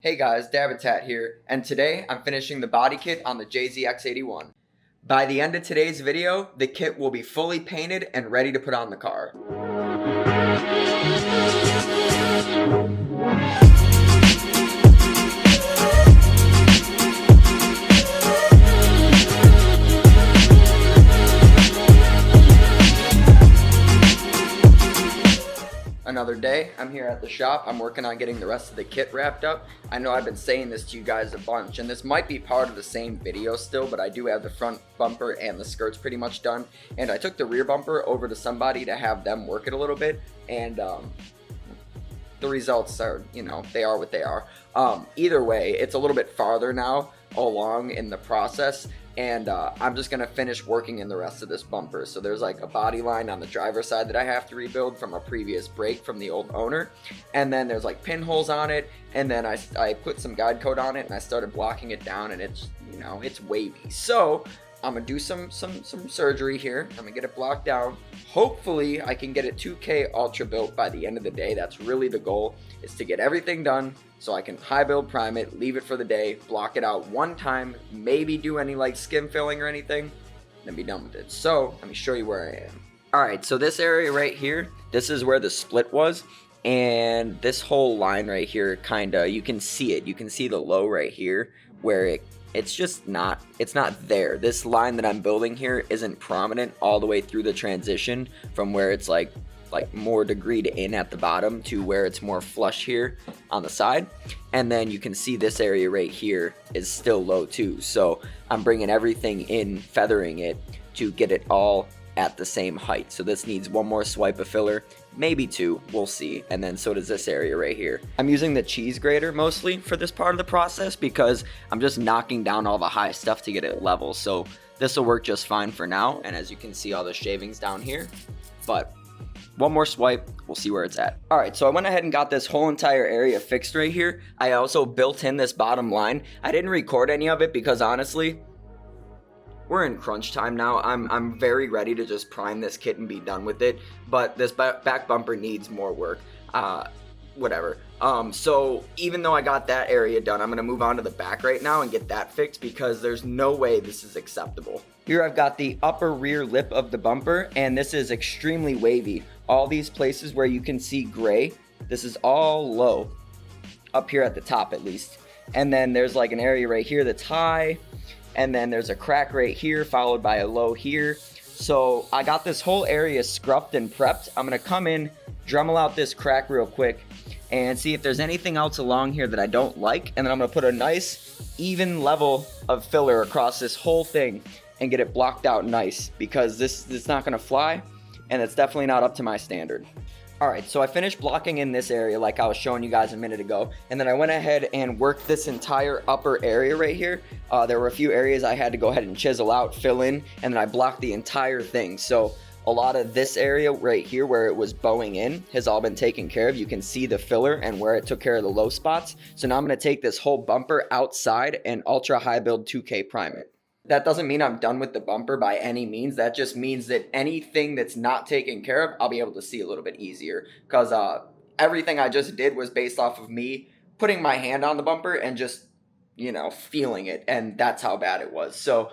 Hey guys, Dabitat here, and today I'm finishing the body kit on the JZX81. By the end of today's video, the kit will be fully painted and ready to put on the car. Another day, I'm here at the shop. I'm working on getting the rest of the kit wrapped up. I know I've been saying this to you guys a bunch, and this might be part of the same video still, but I do have the front bumper and the skirts pretty much done. And I took the rear bumper over to somebody to have them work it a little bit, and the results are, they are what they are. Either way, it's a little bit farther now along in the process, and I'm just gonna finish working in the rest of this bumper. So there's like a body line on the driver's side that I have to rebuild from a previous break from the old owner, and then there's like pinholes on it, and then I put some guide coat on it and I started blocking it down, and it's it's wavy. So I'm gonna do some surgery here. I'm gonna get it blocked down. Hopefully I can get it 2K ultra built by the end of the day. That's really the goal, is to get everything done so I can high build prime it, leave it for the day, block it out one time, maybe do any like skim filling or anything, then be done with it. So let me show you where I am. All right, so this area right here, this is where the split was, and this whole line right here, you can see it. You can see the low right here where it's just not, it's not there. This line that I'm building here isn't prominent all the way through the transition from where it's like more degreed in at the bottom to where it's more flush here on the side. And then you can see this area right here is still low too. So I'm bringing everything in, feathering it to get it all at the same height. So this needs one more swipe of filler, maybe two, we'll see. And then so does this area right here. I'm using the cheese grater mostly for this part of the process because I'm just knocking down all the high stuff to get it level. So this will work just fine for now. And as you can see, all the shavings down here, but one more swipe, we'll see where it's at. All right, so I went ahead and got this whole entire area fixed right here. I also built in this bottom line. I didn't record any of it because honestly, we're in crunch time now. I'm very ready to just prime this kit and be done with it, but this back bumper needs more work. Whatever. So even though I got that area done, I'm gonna move on to the back right now and get that fixed because there's no way this is acceptable. Here I've got the upper rear lip of the bumper, and this is extremely wavy. All these places where you can see gray, this is all low, up here at the top at least. And then there's like an area right here that's high, and then there's a crack right here followed by a low here. So I got this whole area scrubbed and prepped. I'm gonna come in, Dremel out this crack real quick and see if there's anything else along here that I don't like, and then I'm gonna put a nice even level of filler across this whole thing and get it blocked out nice, because this is not gonna fly and it's definitely not up to my standard. All right, so I finished blocking in this area like I was showing you guys a minute ago, and then I went ahead and worked this entire upper area right here. There were a few areas I had to go ahead and chisel out, fill in, and then I blocked the entire thing. So a lot of this area right here where it was bowing in has all been taken care of. You can see the filler and where it took care of the low spots. So now I'm gonna take this whole bumper outside and ultra high build 2K prime it. That doesn't mean I'm done with the bumper by any means. That just means that anything that's not taken care of, I'll be able to see a little bit easier, because everything I just did was based off of me putting my hand on the bumper and just, feeling it, and that's how bad it was. So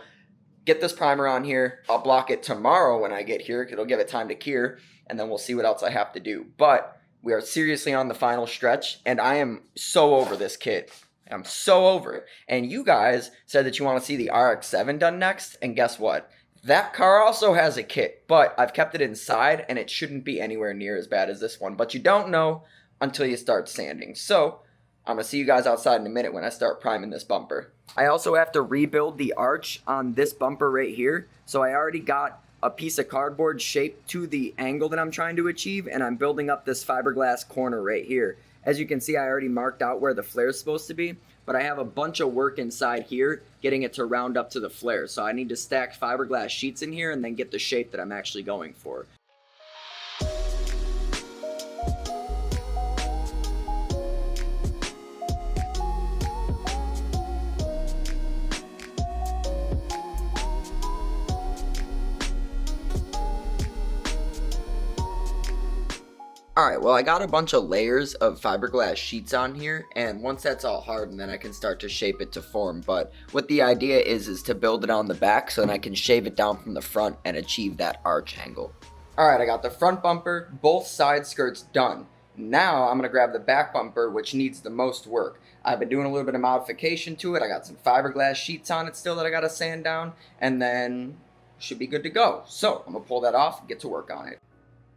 get this primer on here. I'll block it tomorrow when I get here. It'll give it time to cure, and then we'll see what else I have to do. But we are seriously on the final stretch, and I am so over this kit. I'm so over it. And you guys said that you want to see the RX-7 done next, and guess what? That car also has a kit, but I've kept it inside, and it shouldn't be anywhere near as bad as this one. But you don't know until you start sanding. So I'm going to see you guys outside in a minute when I start priming this bumper. I also have to rebuild the arch on this bumper right here. So I already got a piece of cardboard shaped to the angle that I'm trying to achieve, and I'm building up this fiberglass corner right here. As you can see, I already marked out where the flare is supposed to be, but I have a bunch of work inside here getting it to round up to the flare. So I need to stack fiberglass sheets in here and then get the shape that I'm actually going for. Alright, well I got a bunch of layers of fiberglass sheets on here, and once that's all hardened then I can start to shape it to form, but what the idea is to build it on the back so then I can shave it down from the front and achieve that arch angle. Alright, I got the front bumper, both side skirts done. Now I'm going to grab the back bumper, which needs the most work. I've been doing a little bit of modification to it. I got some fiberglass sheets on it still that I got to sand down, and then should be good to go. So I'm going to pull that off and get to work on it.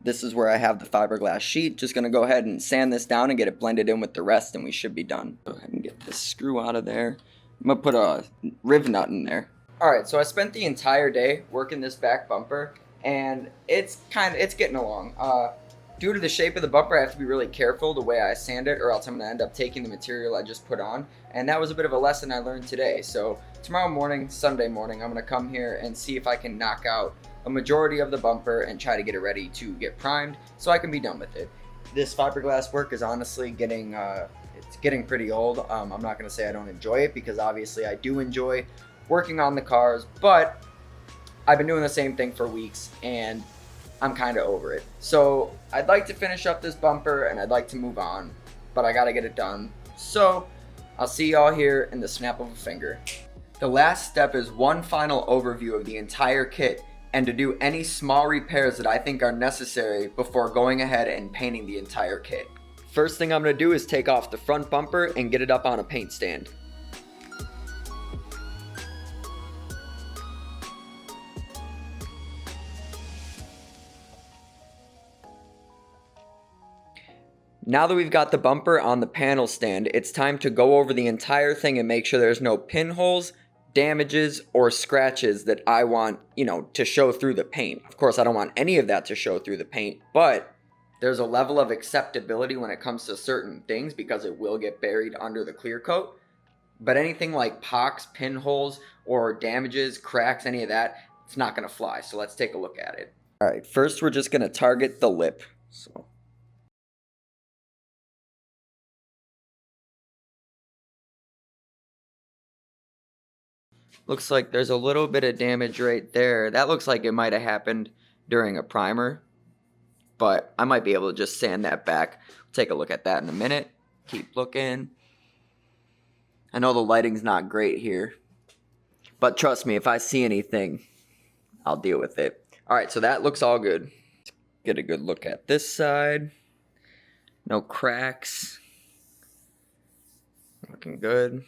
This is where I have the fiberglass sheet. Just going to go ahead and sand this down and get it blended in with the rest, and we should be done. Go ahead and get this screw out of there. I'm going to put a riv nut in there. Alright, so I spent the entire day working this back bumper, and it's getting along. Due to the shape of the bumper, I have to be really careful the way I sand it, or else I'm going to end up taking the material I just put on. And that was a bit of a lesson I learned today. So tomorrow morning, Sunday morning, I'm going to come here and see if I can knock out a majority of the bumper and try to get it ready to get primed so I can be done with it. This fiberglass work is honestly getting pretty old. I'm not going to say I don't enjoy it, because obviously I do enjoy working on the cars, but I've been doing the same thing for weeks and I'm kind of over it. So I'd like to finish up this bumper and I'd like to move on, but I got to get it done. So I'll see y'all here in the snap of a finger. The last step is one final overview of the entire kit and to do any small repairs that I think are necessary before going ahead and painting the entire kit. First thing I'm going to do is take off the front bumper and get it up on a paint stand. Now that we've got the bumper on the panel stand, it's time to go over the entire thing and make sure there's no pinholes, damages, or scratches that I want, to show through the paint. Of course, I don't want any of that to show through the paint, but there's a level of acceptability when it comes to certain things because it will get buried under the clear coat. But anything like pocks, pinholes, or damages, cracks, any of that, it's not going to fly. So let's take a look at it. All right, first we're just going to target the lip. Looks like there's a little bit of damage right there. That looks like it might have happened during a primer, but I might be able to just sand that back. We'll take a look at that in a minute. Keep looking. I know the lighting's not great here, but trust me, if I see anything, I'll deal with it. All right, so that looks all good. Let's get a good look at this side. No cracks. Looking good.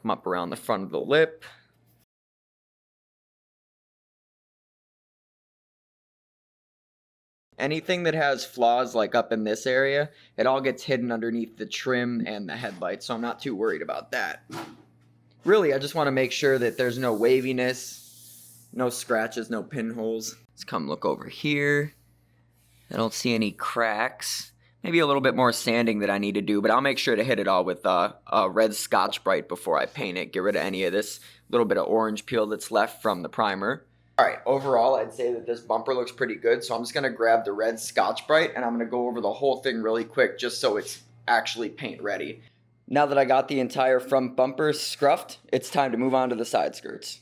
Come up around the front of the lip. Anything that has flaws like up in this area, it all gets hidden underneath the trim and the headlights, so I'm not too worried about that. Really, I just want to make sure that there's no waviness, no scratches, no pinholes. Let's come look over here. I don't see any cracks. Maybe a little bit more sanding that I need to do, but I'll make sure to hit it all with a red Scotch-Brite before I paint it. Get rid of any of this little bit of orange peel that's left from the primer. Alright, overall I'd say that this bumper looks pretty good, so I'm just going to grab the red Scotch-Brite and I'm going to go over the whole thing really quick just so it's actually paint ready. Now that I got the entire front bumper scruffed, it's time to move on to the side skirts.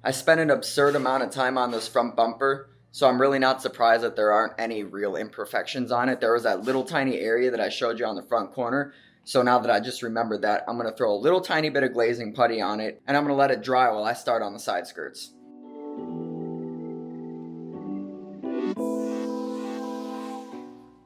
I spent an absurd amount of time on this front bumper, so I'm really not surprised that there aren't any real imperfections on it. There was that little tiny area that I showed you on the front corner. So now that I just remembered that, I'm going to throw a little tiny bit of glazing putty on it, and I'm going to let it dry while I start on the side skirts.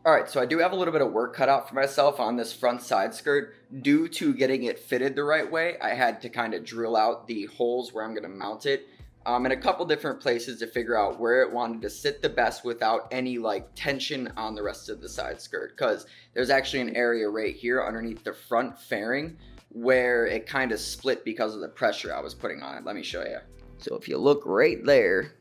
Alright, so I do have a little bit of work cut out for myself on this front side skirt. Due to getting it fitted the right way, I had to kind of drill out the holes where I'm going to mount it. In a couple different places to figure out where it wanted to sit the best without any tension on the rest of the side skirt, because there's actually an area right here underneath the front fairing where it kind of split because of the pressure I was putting on it. Let me show you. So if you look right there,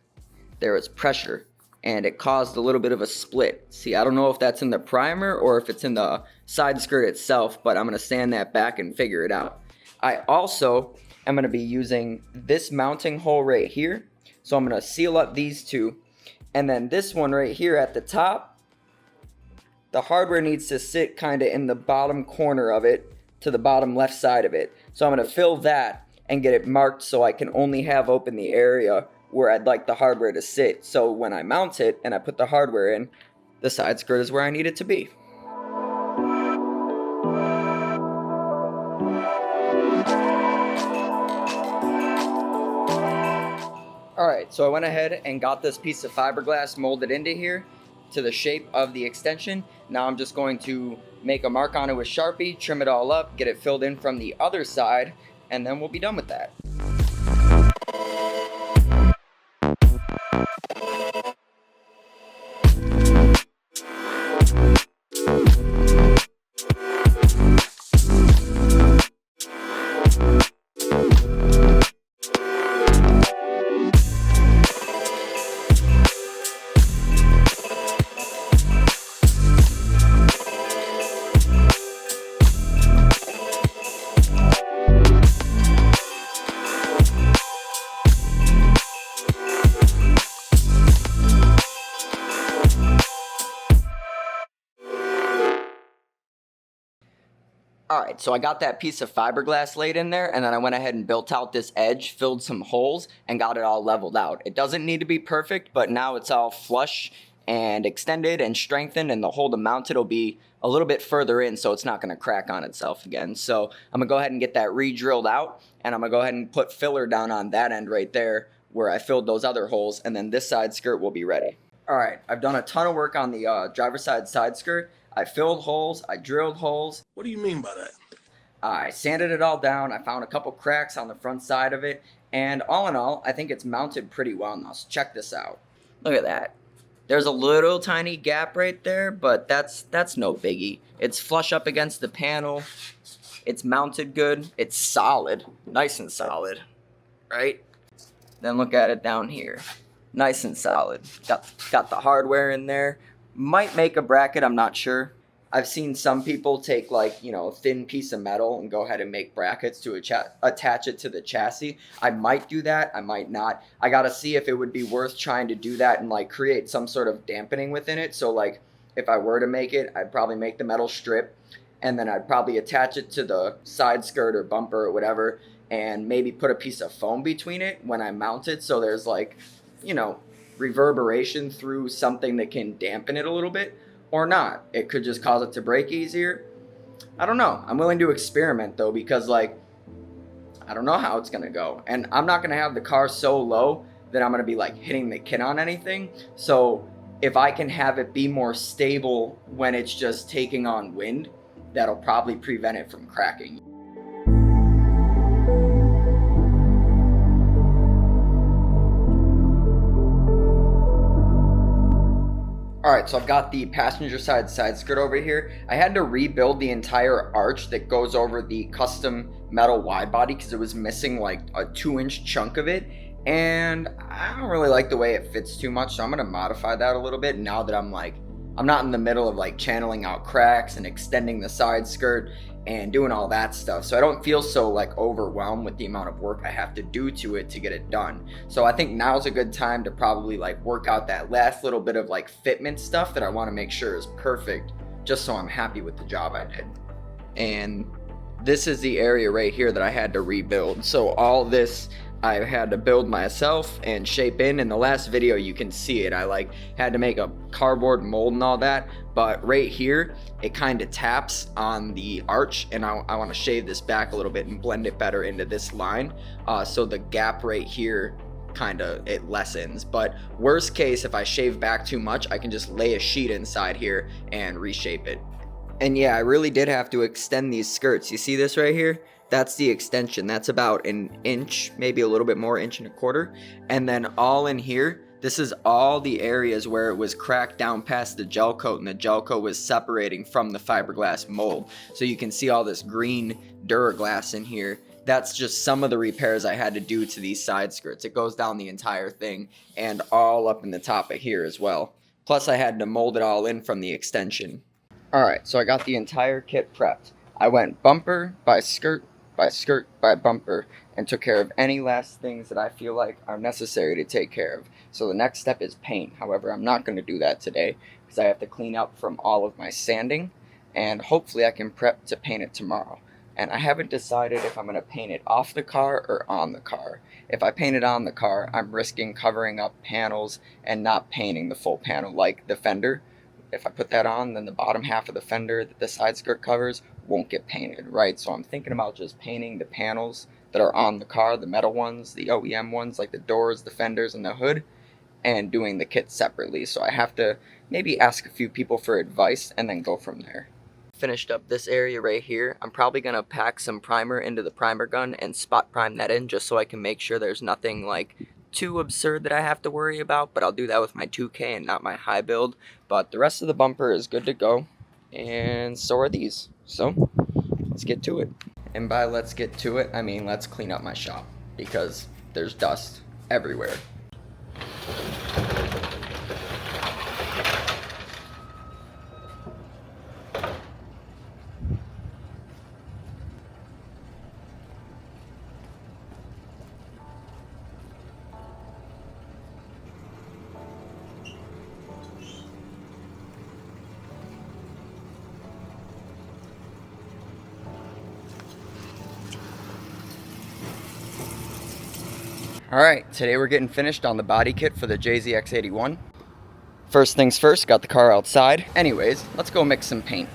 there is pressure and it caused a little bit of a split. See, I don't know if that's in the primer or if it's in the side skirt itself, but I'm going to sand that back and figure it out. I also I'm going to be using this mounting hole right here. So I'm going to seal up these two. And then this one right here at the top, the hardware needs to sit kind of in the bottom corner of it to the bottom left side of it. So I'm going to fill that and get it marked so I can only have open the area where I'd like the hardware to sit. So when I mount it and I put the hardware in, the side skirt is where I need it to be. Alright, so I went ahead and got this piece of fiberglass molded into here to the shape of the extension. Now I'm just going to make a mark on it with Sharpie, trim it all up, get it filled in from the other side, and then we'll be done with that. Alright, so I got that piece of fiberglass laid in there, and then I went ahead and built out this edge, filled some holes, and got it all leveled out. It doesn't need to be perfect, but now it's all flush and extended and strengthened, and the hole to mount it will be a little bit further in, so it's not going to crack on itself again. So I'm going to go ahead and get that re-drilled out, and I'm going to go ahead and put filler down on that end right there where I filled those other holes, and then this side skirt will be ready. Alright, I've done a ton of work on the driver's side skirt. I filled holes, I drilled holes. What do you mean by that? I sanded it all down, I found a couple cracks on the front side of it, and all in all, I think it's mounted pretty well now, so check this out. Look at that. There's a little tiny gap right there, but that's no biggie. It's flush up against the panel, it's mounted good, it's solid, nice and solid, right? Then look at it down here, nice and solid. Got the hardware in there. Might make a bracket, I'm not sure. I've seen some people take like, a thin piece of metal and go ahead and make brackets to attach it to the chassis. I might do that, I might not. I gotta see if it would be worth trying to do that and like create some sort of dampening within it. So like if I were to make it, I'd probably make the metal strip and then I'd probably attach it to the side skirt or bumper or whatever and maybe put a piece of foam between it when I mount it so there's like, reverberation through something that can dampen it a little bit, or not. It could just cause it to break easier. I don't know. I'm willing to experiment though, because like, I don't know how it's gonna go. And I'm not gonna have the car so low that I'm gonna be like hitting the kit on anything. So if I can have it be more stable when it's just taking on wind, that'll probably prevent it from cracking. Alright, so I've got the passenger side skirt over here. I had to rebuild the entire arch that goes over the custom metal wide body because it was missing like a 2-inch chunk of it. And I don't really like the way it fits too much, so I'm going to modify that a little bit now that I'm not in the middle of like channeling out cracks and extending the side skirt and doing all that stuff. So I don't feel so like overwhelmed with the amount of work I have to do to it to get it done. So I think now's a good time to probably like work out that last little bit of like fitment stuff that I want to make sure is perfect, just so I'm happy with the job I did. And this is the area right here that I had to rebuild. So all this I had to build myself and shape in the last video you can see it. I had to make a cardboard mold and all that, but right here it kind of taps on the arch, and I want to shave this back a little bit and blend it better into this line, so the gap right here it lessens. But worst case, if I shave back too much, I can just lay a sheet inside here and reshape it. And yeah, I really did have to extend these skirts. You see this right here? That's the extension. That's about an inch, maybe a little bit more, 1.25 inches. And then all in here, this is all the areas where it was cracked down past the gel coat, and the gel coat was separating from the fiberglass mold. So you can see all this green Duraglass in here. That's just some of the repairs I had to do to these side skirts. It goes down the entire thing and all up in the top of here as well. Plus I had to mold it all in from the extension. Alright, so I got the entire kit prepped. I went bumper by skirt by skirt by bumper and took care of any last things that I feel like are necessary to take care of. So the next step is paint. However, I'm not going to do that today because I have to clean up from all of my sanding, and hopefully I can prep to paint it tomorrow. And I haven't decided if I'm going to paint it off the car or on the car. If I paint it on the car, I'm risking covering up panels and not painting the full panel like the fender. if I put that on, then the bottom half of the fender that the side skirt covers won't get painted, right? So I'm thinking about just painting the panels that are on the car, the metal ones, the OEM ones, like the doors, the fenders, and the hood, and doing the kit separately. So I have to maybe ask a few people for advice and then go from there. Finished up this area right here. I'm probably going to pack some primer into the primer gun and spot prime that in just so I can make sure there's nothing like too absurd that I have to worry about, but I'll do that with my 2K and not my high build. But the rest of the bumper is good to go, and so are these. So let's get to it. And by let's get to it, I mean let's clean up my shop because there's dust everywhere. Alright, today we're getting finished on the body kit for the JZX81. First things first, got the car outside. Anyways, let's go mix some paint.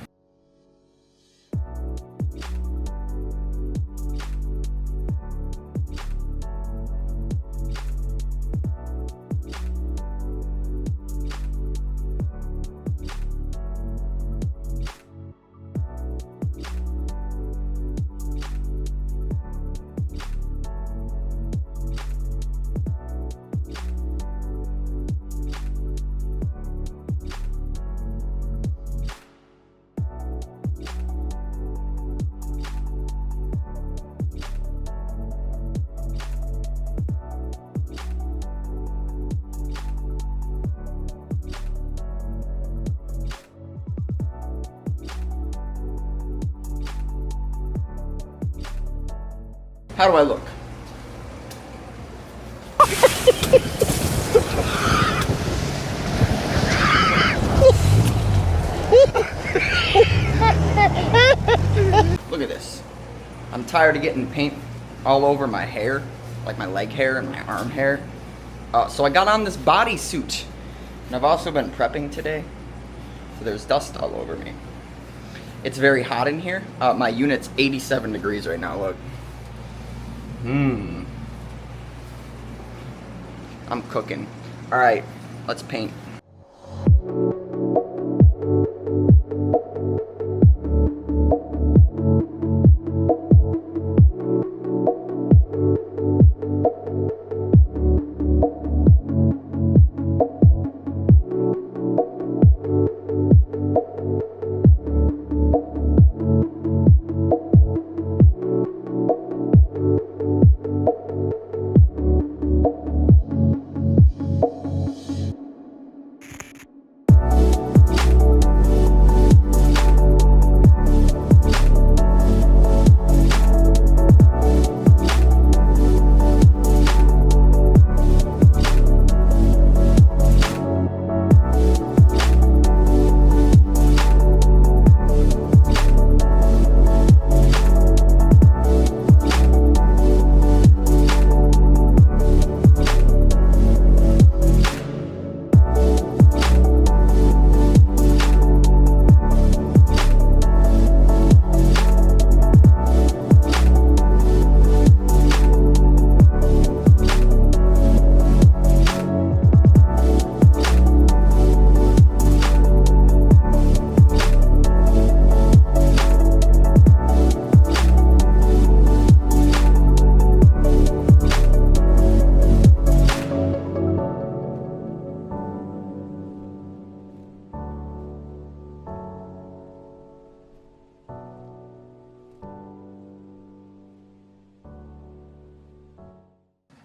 How do I look? Look at this. I'm tired of getting paint all over my hair, like my leg hair and my arm hair. So I got on this bodysuit. And I've also been prepping today, so there's dust all over me. It's very hot in here. My unit's 87 degrees right now, look. I'm cooking. All right, let's paint.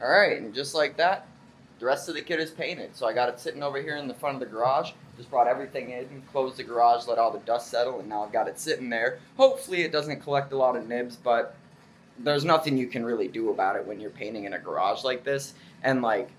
Alright, and just like that, the rest of the kit is painted. So I got it sitting over here in the front of the garage. Just brought everything in, closed the garage, let all the dust settle, and now I've got it sitting there. Hopefully it doesn't collect a lot of nibs, but there's nothing you can really do about it when you're painting in a garage like this. And like,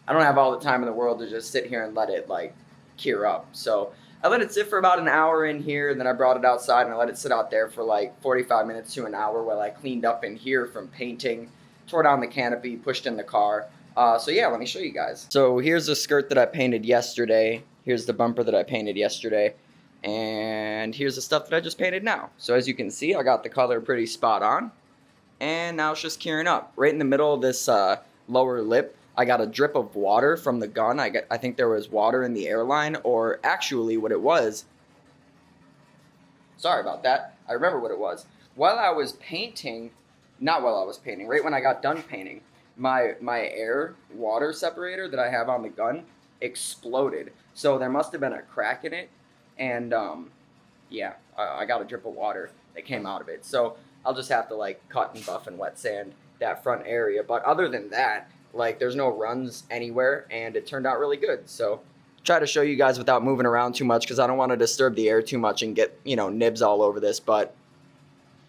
I don't have all the time in the world to just sit here and let it like cure up. So I let it sit for about an hour in here, and then I brought it outside and I let it sit out there for like 45 minutes to an hour while I cleaned up in here from painting, tore down the canopy, pushed in the car. So yeah, let me show you guys. So here's a skirt that I painted yesterday. Here's the bumper that I painted yesterday, and here's the stuff that I just painted now. So as you can see, I got the color pretty spot on, and now it's just curing up. Right in the middle of this lower lip, I got a drip of water from the gun. I think there was water in the airline, or actually what it was, sorry about that, I remember what it was. While I was painting, not while I was painting, right when I got done painting, my air water separator that I have on the gun exploded. So there must have been a crack in it, and yeah, I got a drip of water that came out of it. So I'll just have to like cut and buff and wet sand that front area. But other than that, like there's no runs anywhere, and it turned out really good. So try to show you guys without moving around too much because I don't want to disturb the air too much and get, you know, nibs all over this. But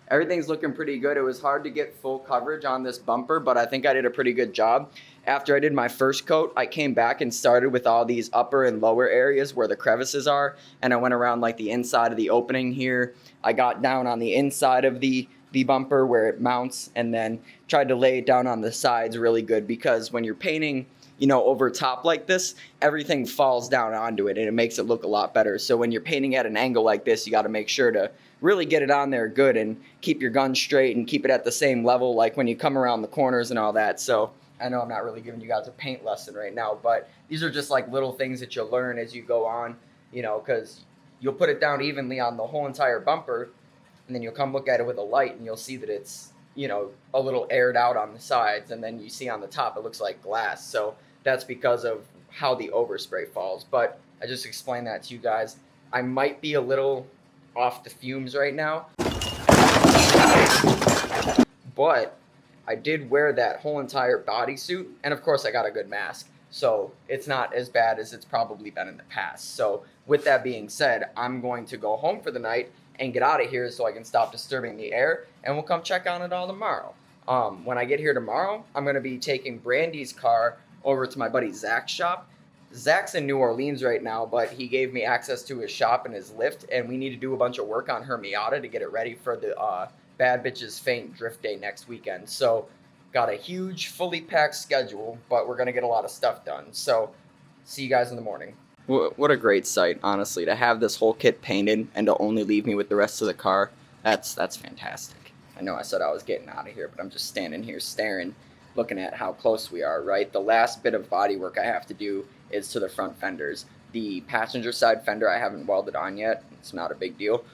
everything's looking pretty good. It was hard to get full coverage on this bumper, but I think I did a pretty good job. After I did my first coat, I came back and started with all these upper and lower areas where the crevices are, and I went around like the inside of the opening here. I got down on the inside of the bumper where it mounts, and then tried to lay it down on the sides really good, because when you're painting, you know, over top like this, everything falls down onto it and it makes it look a lot better. So when you're painting at an angle like this, you got to make sure to really get it on there good and keep your gun straight and keep it at the same level like when you come around the corners and all that. So I know I'm not really giving you guys a paint lesson right now, but these are just like little things that you'll learn as you go on, you know, because you'll put it down evenly on the whole entire bumper, and then you'll come look at it with a light and you'll see that it's, you know, a little aired out on the sides, and then you see on the top it looks like glass. So that's because of how the overspray falls. But I just explained that to you guys. I might be a little off the fumes right now, but I did wear that whole entire bodysuit, and of course I got a good mask, so it's not as bad as it's probably been in the past. So with that being said, I'm going to go home for the night and get out of here so I can stop disturbing the air, and we'll come check on it all tomorrow. When I get here tomorrow, I'm going to be taking Brandy's car over to my buddy Zach's shop. Zach's in New Orleans right now, but he gave me access to his shop and his lift, and we need to do a bunch of work on her Miata to get it ready for the Bad Bitches Faint Drift Day next weekend. So got a huge, fully packed schedule, but we're going to get a lot of stuff done. So see you guys in the morning. What a great sight, honestly, to have this whole kit painted and to only leave me with the rest of the car. That's fantastic. I know I said I was getting out of here, but I'm just standing here staring, looking at how close we are, right? The last bit of body work I have to do is to the front fenders. The passenger side fender I haven't welded on yet. It's not a big deal.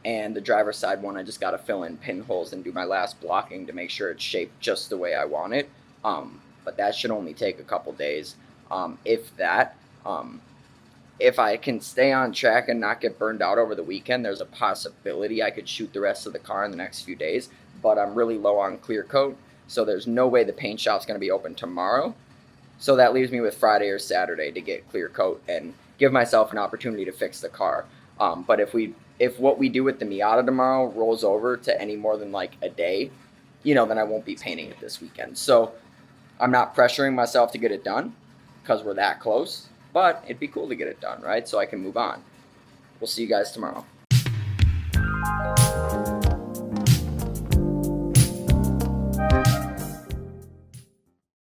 And the driver's side one, I just got to fill in pinholes and do my last blocking to make sure it's shaped just the way I want it. But that should only take a couple days, if that. If I can stay on track and not get burned out over the weekend, there's a possibility I could shoot the rest of the car in the next few days. But I'm really low on clear coat, so there's no way the paint shop's going to be open tomorrow. So that leaves me with Friday or Saturday to get clear coat and give myself an opportunity to fix the car. But if what we do with the Miata tomorrow rolls over to any more than like a day, you know, then I won't be painting it this weekend. So I'm not pressuring myself to get it done because we're that close, but it'd be cool to get it done, right? So I can move on. We'll see you guys tomorrow.